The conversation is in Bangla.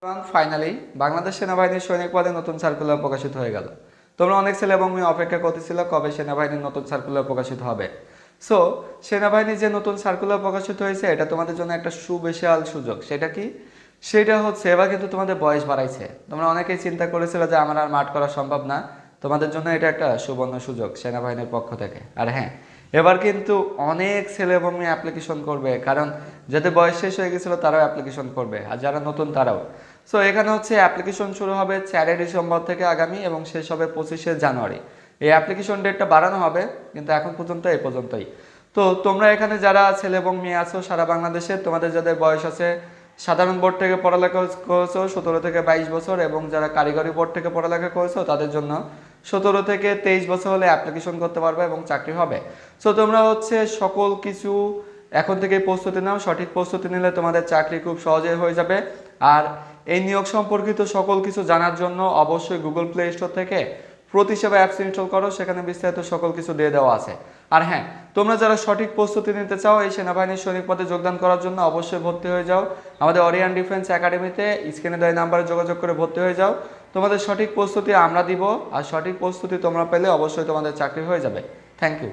ফাইনালি বাংলাদেশ সেনাবাহিনীর সৈনিক পদে নতুন সার্কুলার প্রকাশিত হয়ে গেল। তোমরা অনেক ছেলে এবং মেয়ে অপেক্ষা করতেছিল কবে সেনাবাহিনীর নতুন সার্কুলার প্রকাশিত হবে। সো সেনাবাহিনীর যে নতুন সার্কুলার প্রকাশিত হয়েছে এটা তোমাদের জন্য একটা সুবিশাল সুযোগ। সেটা কি? সেটা হচ্ছে এবার কিন্তু তোমাদের বয়স বাড়াইছে। তোমরা অনেকেই চিন্তা করেছিলে যে আমার আর মাঠ করা সম্ভব না। তোমাদের জন্য এটা একটা সুবর্ণ সুযোগ সেনাবাহিনীর পক্ষ থেকে। আর হ্যাঁ, এবার কিন্তু অনেক ছেলে এবং মেয়ে অ্যাপ্লিকেশন করবে, কারণ যাদের বয়স শেষ হয়ে গেছিলো তারাও অ্যাপ্লিকেশন করবে, আর যারা নতুন তারাও। সো এখানে হচ্ছে অ্যাপ্লিকেশন শুরু হবে 4 ডিসেম্বর থেকে আগামী, এবং শেষ হবে 25 জানুয়ারি। এই অ্যাপ্লিকেশন ডেটটা বাড়ানো হবে, কিন্তু এখন পর্যন্ত এই পর্যন্তই। তো তোমরা এখানে যারা ছেলে এবং মেয়ে আছো সারা বাংলাদেশে, তোমাদের যাদের বয়স আছে সাধারণ বোর্ড থেকে পড়ালেখা করেছো 17 থেকে 22 বছর, এবং যারা কারিগরি বোর্ড থেকে পড়ালেখা করেছো তাদের জন্য 17 থেকে 23 বছর হলে অ্যাপ্লিকেশন করতে পারবে এবং চাকরি হবে। সো তোমরা হচ্ছে সকল কিছু এখন থেকে প্রস্তুতি নাও। সঠিক প্রস্তুতি নিলে তোমাদের চাকরি খুব সহজেই হয়ে যাবে। আর এই নিয়োগ সম্পর্কিত সকল কিছু জানার জন্য অবশ্যই গুগল প্লে স্টোর থেকে প্রতিসেবা অ্যাপস ইনস্টল করো, সেখানে বিস্তারিত সকল কিছু দিয়ে দেওয়া আছে। আর হ্যাঁ, তোমরা যারা সঠিক প্রস্তুতি নিতে চাও এই সেনাবাহিনীর সৈনিক পদে যোগদান করার জন্য অবশ্যই ভর্তি হয়ে যাও আমাদের অরিয়ান ডিফেন্স একাডেমিতে। স্ক্রিনে দেওয়া নাম্বারে যোগাযোগ করে ভর্তি হয়ে যাও। তোমাদের সঠিক প্রস্তুতি আমরা দিব, আর সঠিক প্রস্তুতি তোমরা পেলে অবশ্যই তোমাদের চাকরি হয়ে যাবে। Thank you.